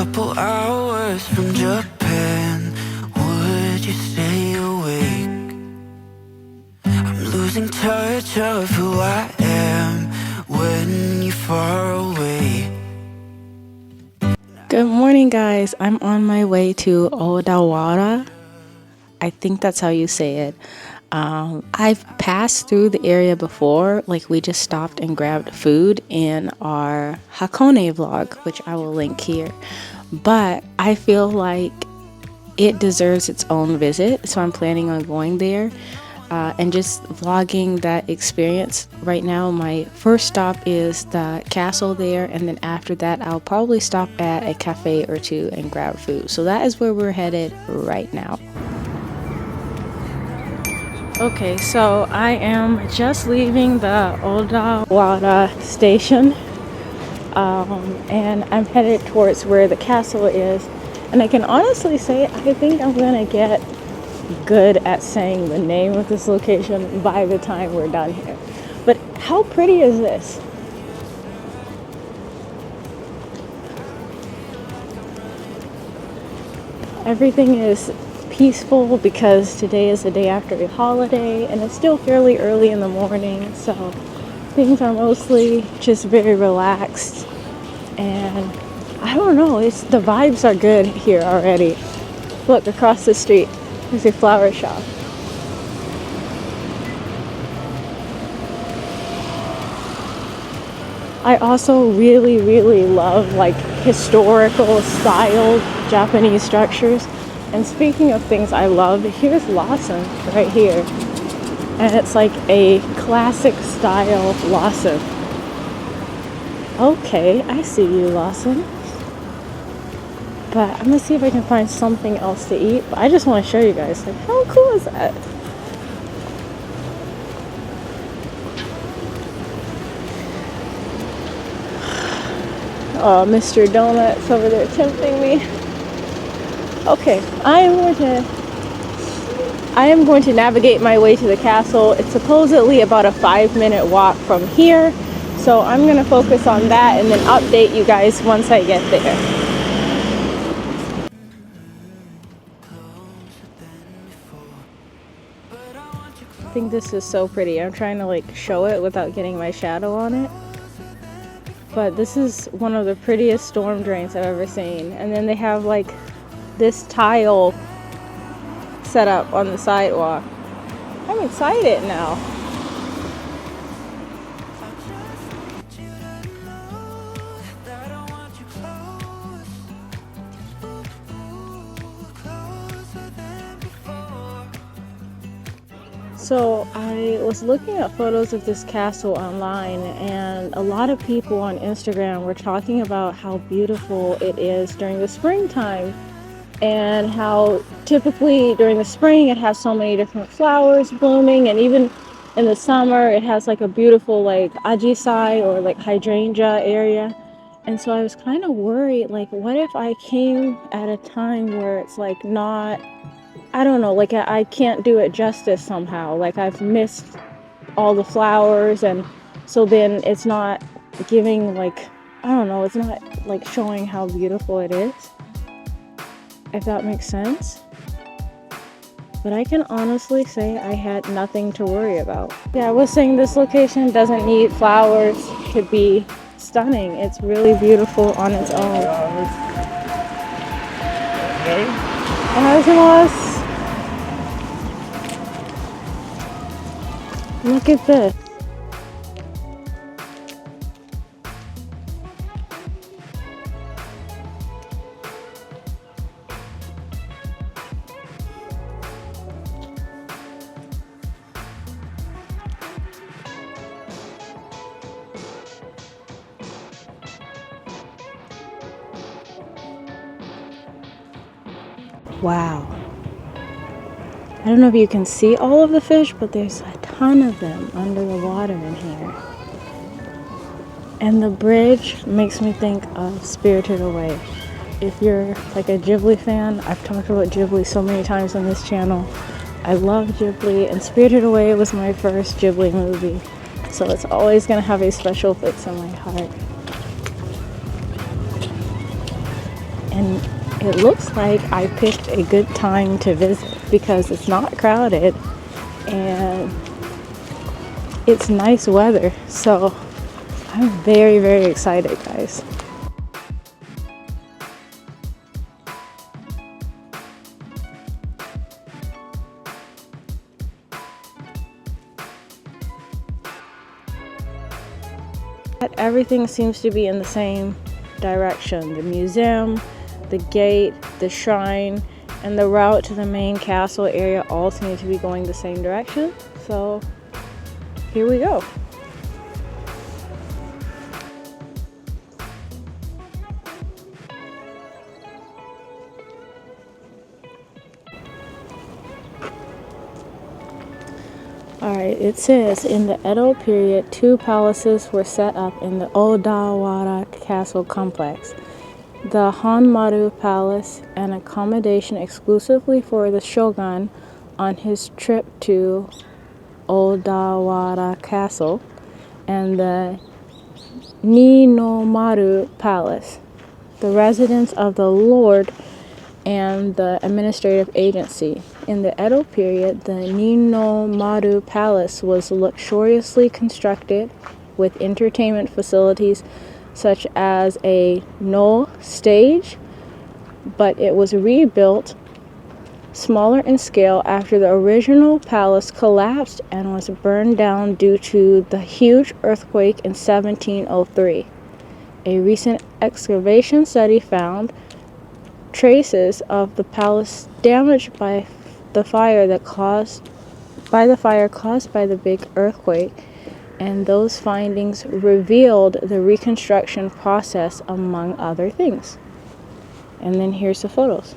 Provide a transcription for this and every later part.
couple hours from Japan, would you stay awake? I'm losing touch of who I am when you're far away. Good morning, guys. I'm on my way to Odawara. I think that's how you say it. I've passed through the area before, like we just stopped and grabbed food in our Hakone vlog, which I will link here. But I feel like it deserves its own visit, so I'm planning on going there and just vlogging that experience. Right now, my first stop is the castle there, and then after that, I'll probably stop at a cafe or two and grab food. So that is where we're headed right now. Okay, so I am just leaving the Odawara station, and I'm headed towards where the castle is. And I can honestly say I think I'm gonna get good at saying the name of this location by the time we're done here. But how pretty is this? Everything is peaceful because today is the day after a holiday and it's still fairly early in the morning, so things are mostly just very relaxed, and I don't know, the vibes are good here already. Look, across the street there's a flower shop. I also really love like historical styled Japanese structures. And speaking of things I love, here's Lawson right here. And it's like a classic style Lawson. Okay, I see you, Lawson. But I'm gonna see if I can find something else to eat. But I just want to show you guys, like, how cool is that? Oh, Mr. Donuts over there tempting me. Okay, I am going to navigate my way to the castle. It's supposedly about a 5-minute walk from here, so I'm going to focus on that and then update you guys once I get there. I think this is so pretty. I'm trying to like show it without getting my shadow on it. But this is one of the prettiest storm drains I've ever seen. And then they have like this tile set up on the sidewalk. I'm excited now. So I was looking at photos of this castle online, and a lot of people on Instagram were talking about how beautiful it is during the springtime, and how typically during the spring it has so many different flowers blooming, and even in the summer it has like a beautiful like ajisai or like hydrangea area. And so I was kind of worried, like, what if I came at a time where it's like not, I don't know, like I can't do it justice somehow, like I've missed all the flowers, and so then it's not giving, like, I don't know, it's not like showing how beautiful it is, if that makes sense. But I can honestly say I had nothing to worry about. Yeah, I was saying this location doesn't need flowers to be stunning. It's really beautiful on its own. Look at this. Wow. I don't know if you can see all of the fish, but there's a ton of them under the water in here. And the bridge makes me think of Spirited Away. If you're like a Ghibli fan, I've talked about Ghibli so many times on this channel. I love Ghibli, and Spirited Away was my first Ghibli movie. So it's always going to have a special place in my heart. and it looks like I picked a good time to visit because it's not crowded and it's nice weather. So I'm very, very excited, guys. Everything seems to be in the same direction. The museum, the gate, the shrine, and the route to the main castle area all seem to be going the same direction. So here we go. Alright, it says in the Edo period, 2 palaces were set up in the Odawara castle complex. The Honmaru Palace, an accommodation exclusively for the shogun on his trip to Odawara Castle, and the Ninomaru Palace, the residence of the lord and the administrative agency. In the Edo period, the Ninomaru Palace was luxuriously constructed with entertainment facilities such as a no stage, but it was rebuilt smaller in scale after the original palace collapsed and was burned down due to the huge earthquake in 1703. A recent excavation study found traces of the palace damaged by the fire caused by the big earthquake, and those findings revealed the reconstruction process among other things. And then here's the photos.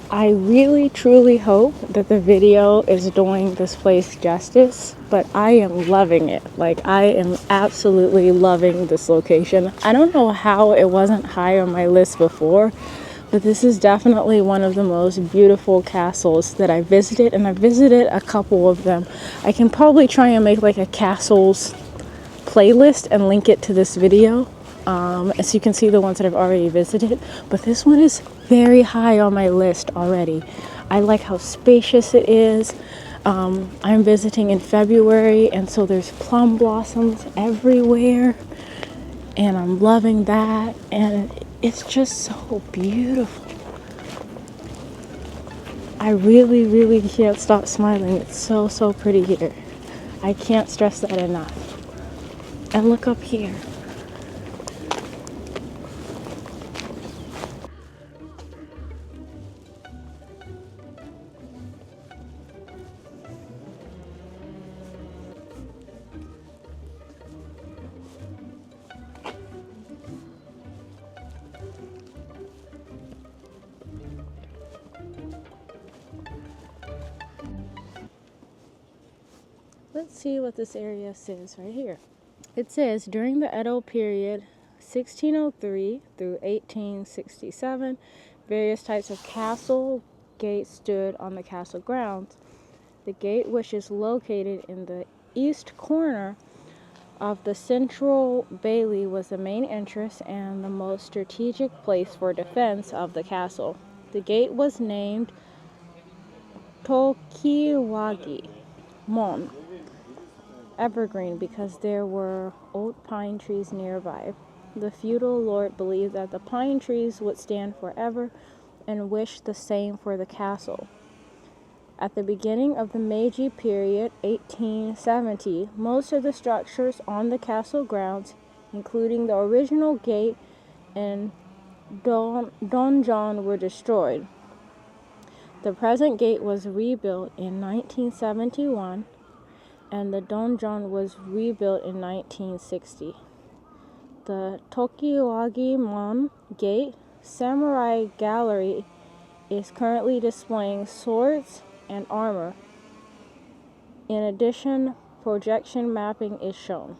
I really truly hope that the video is doing this place justice, but I am loving it. Like, I am absolutely loving this location. I don't know how it wasn't high on my list before, but this is definitely one of the most beautiful castles that I visited, and I visited a couple of them. I can probably try and make like a castles playlist and link it to this video, so you can see the ones that I've already visited. But this one is very high on my list already. I like how spacious it is. I'm visiting in February, and so there's plum blossoms everywhere, and I'm loving that, and it's just so beautiful. I really, really can't stop smiling. It's so, so pretty here. I can't stress that enough. And look up here. Let's see what this area says right here. It says, during the Edo period, 1603 through 1867, various types of castle gates stood on the castle grounds. The gate, which is located in the east corner of the central bailey, was the main entrance and the most strategic place for defense of the castle. The gate was named Tokiwagi Mon Evergreen because there were old pine trees nearby. The feudal lord believed that the pine trees would stand forever and wished the same for the castle. At the beginning of the Meiji period, 1870, most of the structures on the castle grounds, including the original gate and donjon, were destroyed. The present gate was rebuilt in 1971, and the donjon was rebuilt in 1960. The Tokiwagi Mon Gate Samurai Gallery is currently displaying swords and armor. In addition, projection mapping is shown.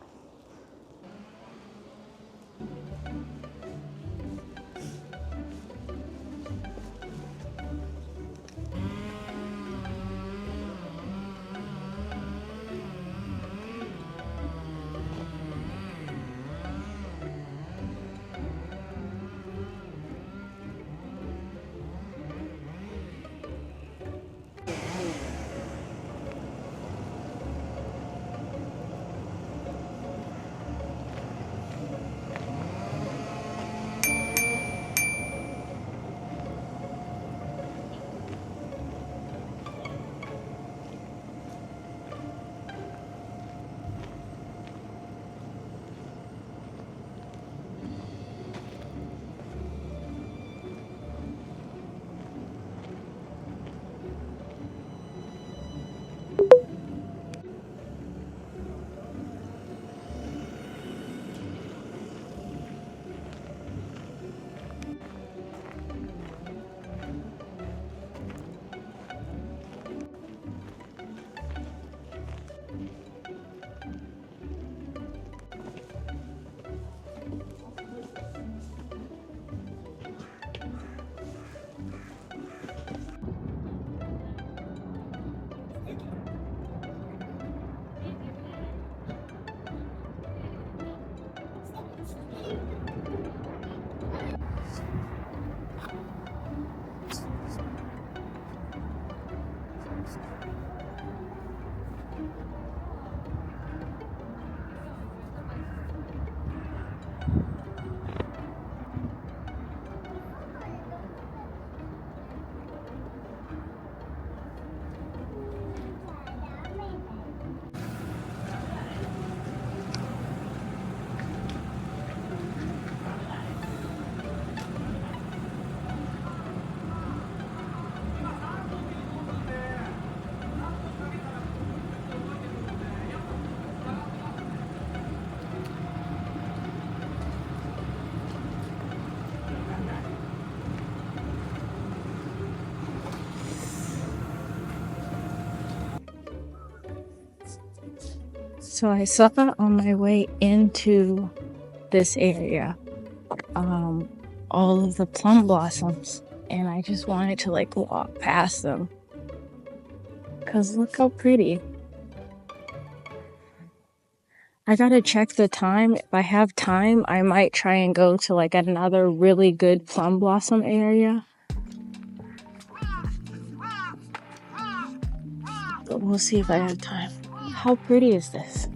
So I saw on my way into this area, all of the plum blossoms, and I just wanted to like walk past them because look how pretty. I gotta check the time. If I have time, I might try and go to like another really good plum blossom area. But we'll see if I have time. How pretty is this?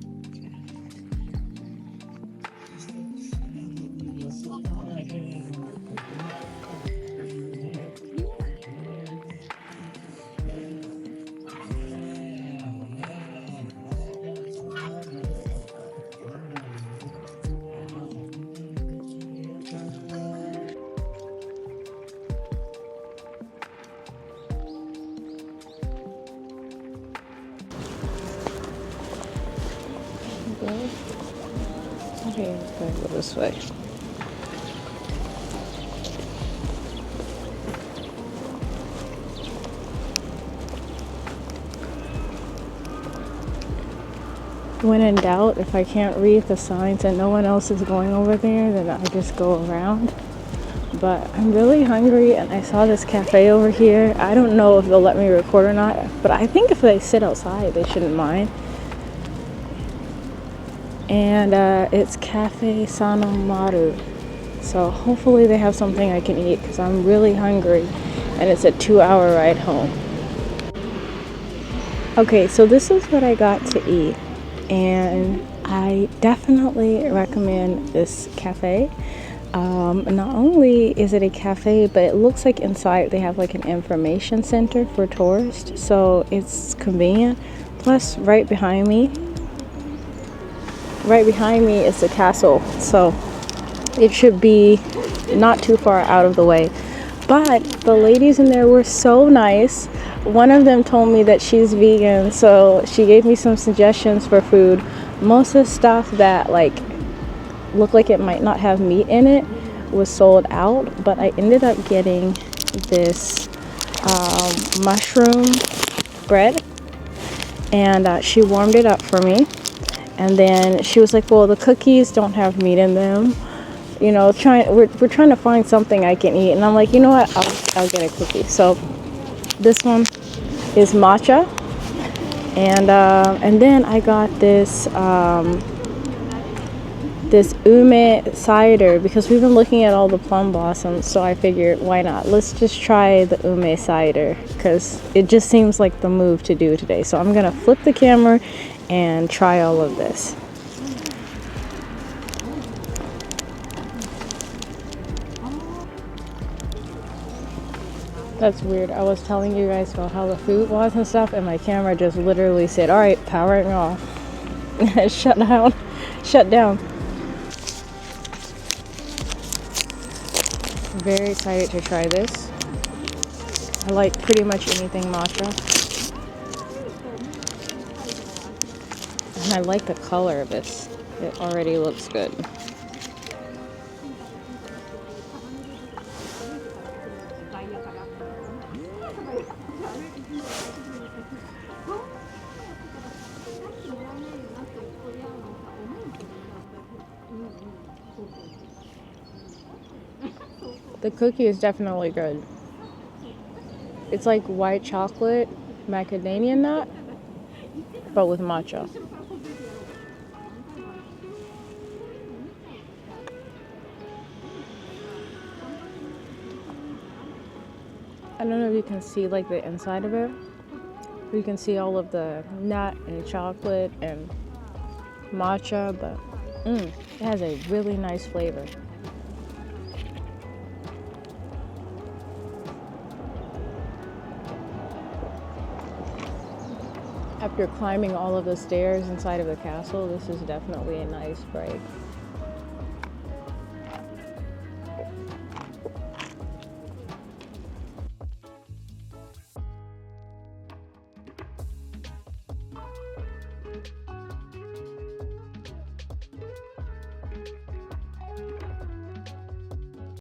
Okay, go this way. When in doubt, if I can't read the signs and no one else is going over there, then I just go around. But I'm really hungry and I saw this cafe over here. I don't know if they'll let me record or not, but I think if they sit outside, they shouldn't mind. And it's Cafe Sanomaru. So hopefully they have something I can eat because I'm really hungry and it's a 2-hour ride home. Okay, so this is what I got to eat. And I definitely recommend this cafe. Not only is it a cafe, but it looks like inside they have like an information center for tourists, so it's convenient. Plus, right behind me is the castle, so it should be not too far out of the way. But the ladies in there were so nice. One of them told me that she's vegan, so she gave me some suggestions for food. Most of the stuff that like looked like it might not have meat in it was sold out, but I ended up getting this mushroom bread, and she warmed it up for me. And then she was like, well, the cookies don't have meat in them. You know, we're trying to find something I can eat. And I'm like, you know what? I'll get a cookie. So this one is matcha. And then I got this this ume cider because we've been looking at all the plum blossoms. So I figured, why not? Let's just try the ume cider because it just seems like the move to do today. So I'm gonna flip the camera and try all of this. That's weird. I was telling you guys about how the food was and stuff, and my camera just literally said, all right, powering off. Shut down. I'm very excited to try this. I like pretty much anything matcha. And I like the color of this. It already looks good. The cookie is definitely good. It's like white chocolate macadamia nut, but with matcha. I don't know if you can see like the inside of it. You can see all of the nut and chocolate and matcha, but It has a really nice flavor. After climbing all of the stairs inside of the castle, this is definitely a nice break.